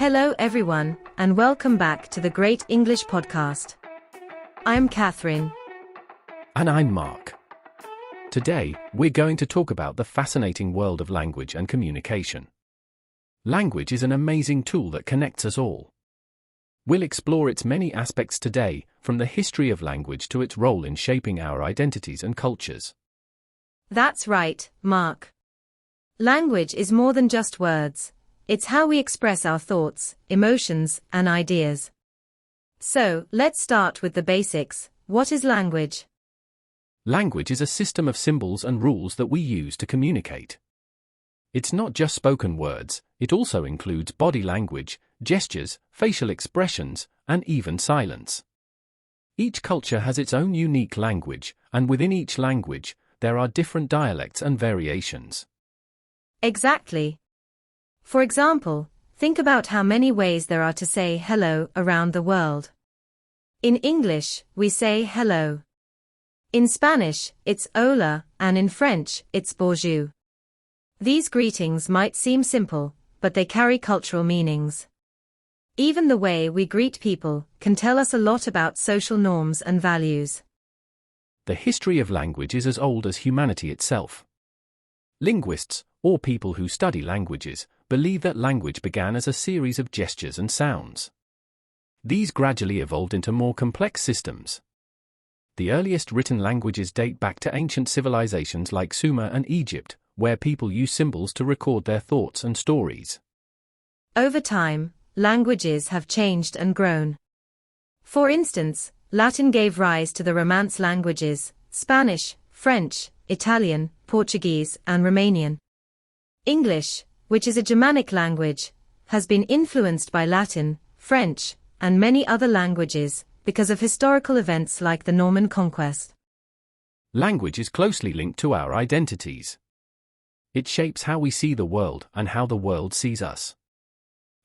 Hello everyone, and welcome back to the Great English Podcast. I'm Catherine. And I'm Mark. Today, we're going to talk about the fascinating world of language and communication. Language is an amazing tool that connects us all. We'll explore its many aspects today, from the history of language to its role in shaping our identities and cultures. That's right, Mark. Language is more than just words. It's how we express our thoughts, emotions, and ideas. So, let's start with the basics. What is language? Language is a system of symbols and rules that we use to communicate. It's not just spoken words, it also includes body language, gestures, facial expressions, and even silence. Each culture has its own unique language, and within each language, there are different dialects and variations. Exactly. For example, think about how many ways there are to say hello around the world. In English, we say hello. In Spanish, it's hola, and in French, it's bonjour. These greetings might seem simple, but they carry cultural meanings. Even the way we greet people can tell us a lot about social norms and values. The history of language is as old as humanity itself. Linguists, or people who study languages, believe that language began as a series of gestures and sounds. These gradually evolved into more complex systems. The earliest written languages date back to ancient civilizations like Sumer and Egypt, where people used symbols to record their thoughts and stories. Over time, languages have changed and grown. For instance, Latin gave rise to the Romance languages, Spanish, French, Italian, Portuguese, and Romanian. English, which is a Germanic language, has been influenced by Latin, French, and many other languages because of historical events like the Norman Conquest. Language is closely linked to our identities. It shapes how we see the world and how the world sees us.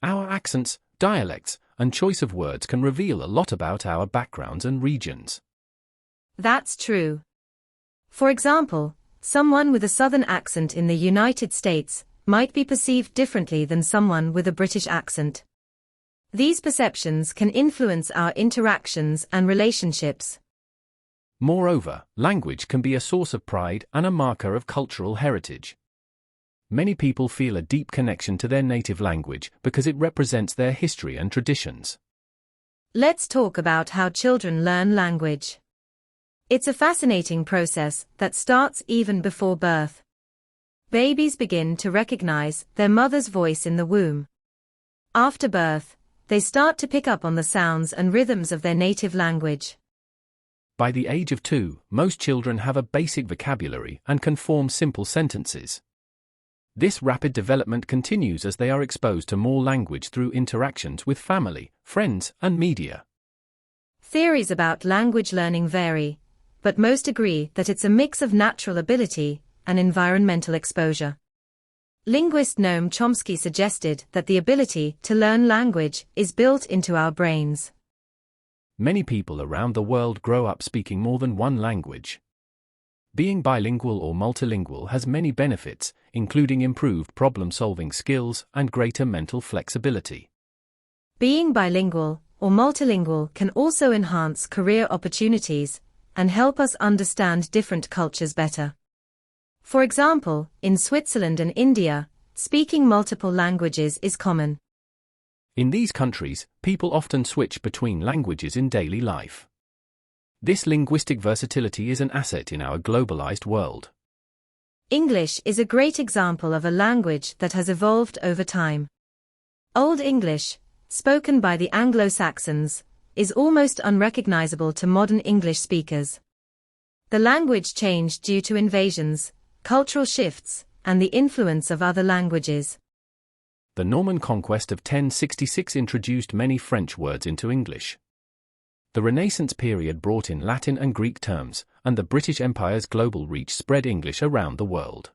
Our accents, dialects, and choice of words can reveal a lot about our backgrounds and regions. That's true. For example, someone with a Southern accent in the United States might be perceived differently than someone with a British accent. These perceptions can influence our interactions and relationships. Moreover, language can be a source of pride and a marker of cultural heritage. Many people feel a deep connection to their native language because it represents their history and traditions. Let's talk about how children learn language. It's a fascinating process that starts even before birth. Babies begin to recognize their mother's voice in the womb. After birth, they start to pick up on the sounds and rhythms of their native language. By the age of 2, most children have a basic vocabulary and can form simple sentences. This rapid development continues as they are exposed to more language through interactions with family, friends, and media. Theories about language learning vary, but most agree that it's a mix of natural ability and environmental exposure. Linguist Noam Chomsky suggested that the ability to learn language is built into our brains. Many people around the world grow up speaking more than one language. Being bilingual or multilingual has many benefits, including improved problem-solving skills and greater mental flexibility. Being bilingual or multilingual can also enhance career opportunities and help us understand different cultures better. For example, in Switzerland and India, speaking multiple languages is common. In these countries, people often switch between languages in daily life. This linguistic versatility is an asset in our globalized world. English is a great example of a language that has evolved over time. Old English, spoken by the Anglo-Saxons, is almost unrecognizable to modern English speakers. The language changed due to invasions, cultural shifts, and the influence of other languages. The Norman Conquest of 1066 introduced many French words into English. The Renaissance period brought in Latin and Greek terms, and the British Empire's global reach spread English around the world.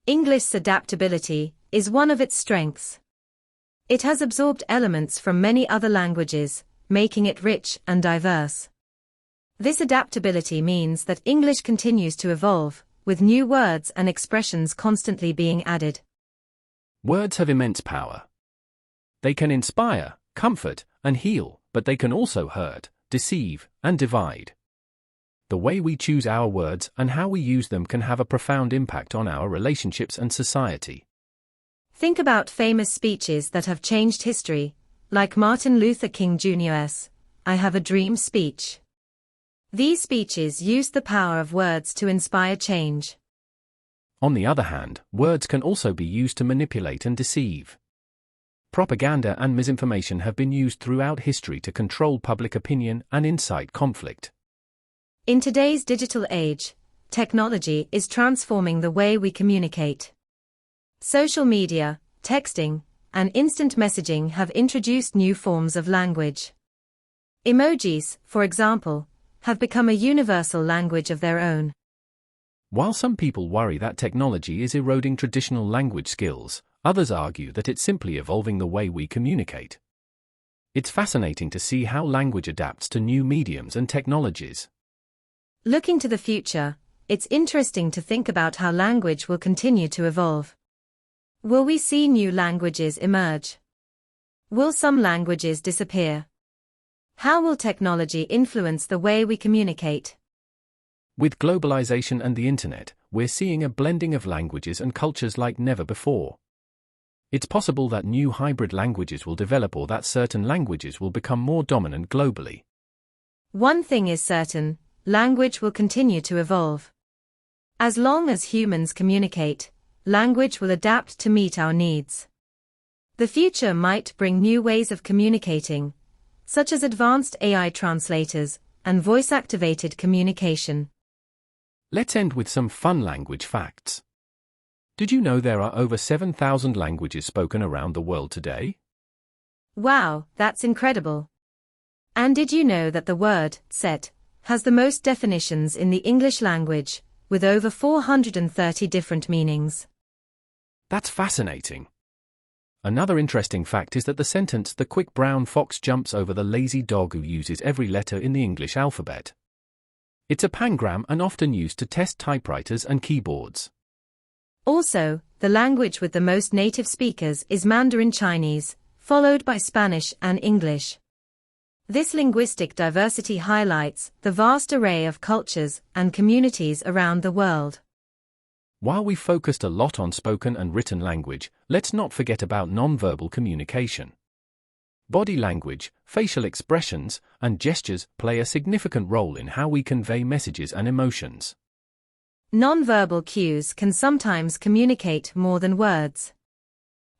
English's adaptability is one of its strengths. It has absorbed elements from many other languages, making it rich and diverse. This adaptability means that English continues to evolve, with new words and expressions constantly being added. Words have immense power. They can inspire, comfort, and heal, but they can also hurt, deceive, and divide. The way we choose our words and how we use them can have a profound impact on our relationships and society. Think about famous speeches that have changed history, like Martin Luther King Jr.'s "I Have a Dream" speech. These speeches used the power of words to inspire change. On the other hand, words can also be used to manipulate and deceive. Propaganda and misinformation have been used throughout history to control public opinion and incite conflict. In today's digital age, technology is transforming the way we communicate. Social media, texting, and instant messaging have introduced new forms of language. Emojis, for example, have become a universal language of their own. While some people worry that technology is eroding traditional language skills, others argue that it's simply evolving the way we communicate. It's fascinating to see how language adapts to new mediums and technologies. Looking to the future, it's interesting to think about how language will continue to evolve. Will we see new languages emerge? Will some languages disappear? How will technology influence the way we communicate? With globalization and the internet, we're seeing a blending of languages and cultures like never before. It's possible that new hybrid languages will develop or that certain languages will become more dominant globally. One thing is certain, language will continue to evolve. As long as humans communicate, language will adapt to meet our needs. The future might bring new ways of communicating, such as advanced AI translators and voice-activated communication. Let's end with some fun language facts. Did you know there are over 7,000 languages spoken around the world today? Wow, that's incredible. And did you know that the word set has the most definitions in the English language, with over 430 different meanings? That's fascinating. Another interesting fact is that the sentence "the quick brown fox jumps over the lazy dog" uses every letter in the English alphabet. It's a pangram and often used to test typewriters and keyboards. Also, the language with the most native speakers is Mandarin Chinese, followed by Spanish and English. This linguistic diversity highlights the vast array of cultures and communities around the world. While we focused a lot on spoken and written language, let's not forget about nonverbal communication. Body language, facial expressions, and gestures play a significant role in how we convey messages and emotions. Nonverbal cues can sometimes communicate more than words.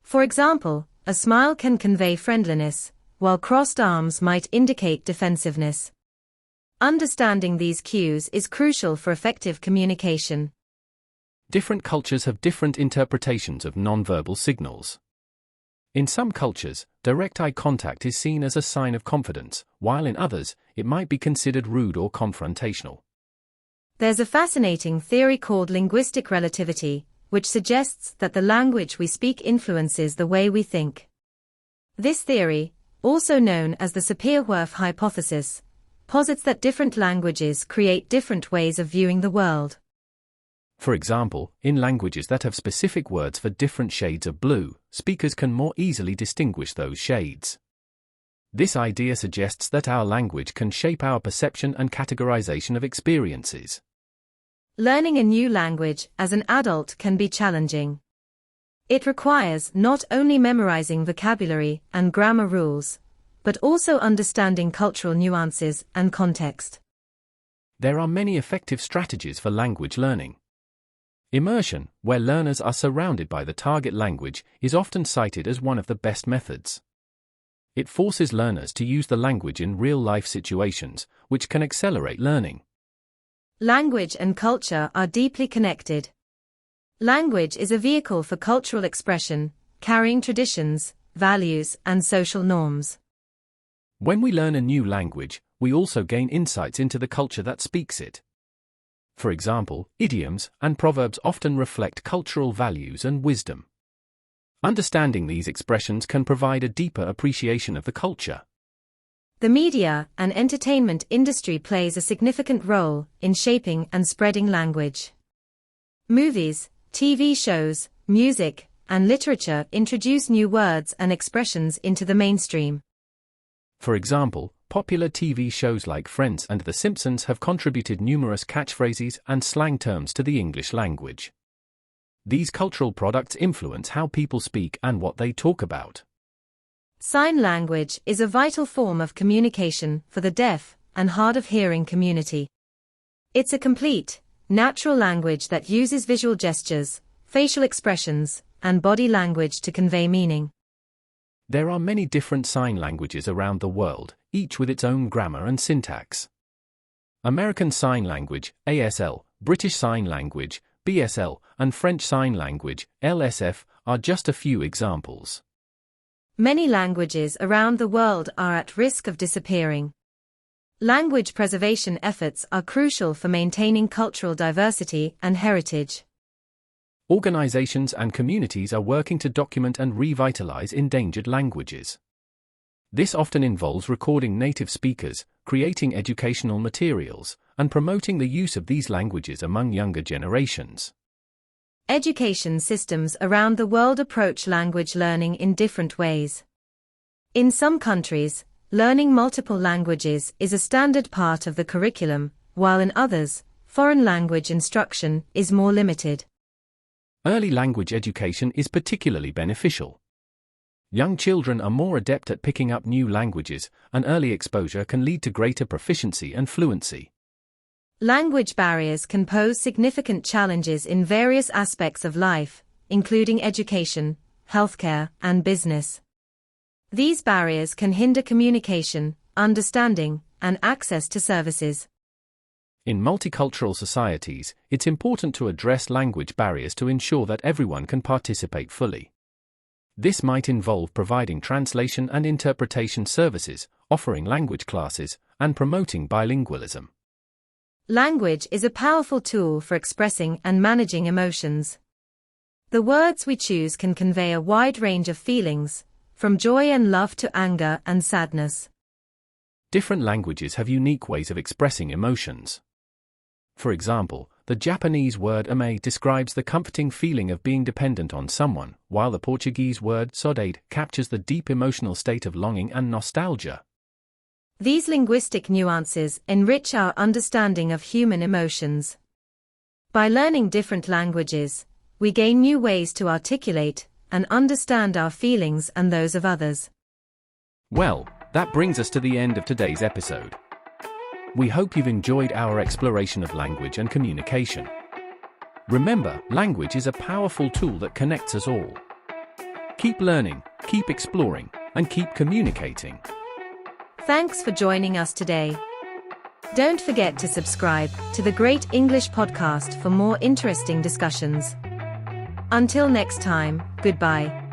For example, a smile can convey friendliness, while crossed arms might indicate defensiveness. Understanding these cues is crucial for effective communication. Different cultures have different interpretations of nonverbal signals. In some cultures, direct eye contact is seen as a sign of confidence, while in others, it might be considered rude or confrontational. There's a fascinating theory called linguistic relativity, which suggests that the language we speak influences the way we think. This theory, also known as the Sapir-Whorf hypothesis, posits that different languages create different ways of viewing the world. For example, in languages that have specific words for different shades of blue, speakers can more easily distinguish those shades. This idea suggests that our language can shape our perception and categorization of experiences. Learning a new language as an adult can be challenging. It requires not only memorizing vocabulary and grammar rules, but also understanding cultural nuances and context. There are many effective strategies for language learning. Immersion, where learners are surrounded by the target language, is often cited as one of the best methods. It forces learners to use the language in real-life situations, which can accelerate learning. Language and culture are deeply connected. Language is a vehicle for cultural expression, carrying traditions, values, and social norms. When we learn a new language, we also gain insights into the culture that speaks it. For example, idioms and proverbs often reflect cultural values and wisdom. Understanding these expressions can provide a deeper appreciation of the culture. The media and entertainment industry plays a significant role in shaping and spreading language. Movies, TV shows, music, and literature introduce new words and expressions into the mainstream. For example, popular TV shows like Friends and The Simpsons have contributed numerous catchphrases and slang terms to the English language. These cultural products influence how people speak and what they talk about. Sign language is a vital form of communication for the deaf and hard of hearing community. It's a complete, natural language that uses visual gestures, facial expressions, and body language to convey meaning. There are many different sign languages around the world, each with its own grammar and syntax. American Sign Language, ASL, British Sign Language, BSL, and French Sign Language, LSF, are just a few examples. Many languages around the world are at risk of disappearing. Language preservation efforts are crucial for maintaining cultural diversity and heritage. Organizations and communities are working to document and revitalize endangered languages. This often involves recording native speakers, creating educational materials, and promoting the use of these languages among younger generations. Education systems around the world approach language learning in different ways. In some countries, learning multiple languages is a standard part of the curriculum, while in others, foreign language instruction is more limited. Early language education is particularly beneficial. Young children are more adept at picking up new languages, and early exposure can lead to greater proficiency and fluency. Language barriers can pose significant challenges in various aspects of life, including education, healthcare, and business. These barriers can hinder communication, understanding, and access to services. In multicultural societies, it's important to address language barriers to ensure that everyone can participate fully. This might involve providing translation and interpretation services, offering language classes, and promoting bilingualism. Language is a powerful tool for expressing and managing emotions. The words we choose can convey a wide range of feelings, from joy and love to anger and sadness. Different languages have unique ways of expressing emotions. For example, the Japanese word ame describes the comforting feeling of being dependent on someone, while the Portuguese word saudade captures the deep emotional state of longing and nostalgia. These linguistic nuances enrich our understanding of human emotions. By learning different languages, we gain new ways to articulate and understand our feelings and those of others. Well, that brings us to the end of today's episode. We hope you've enjoyed our exploration of language and communication. Remember, language is a powerful tool that connects us all. Keep learning, keep exploring, and keep communicating. Thanks for joining us today. Don't forget to subscribe to the Great English Podcast for more interesting discussions. Until next time, goodbye.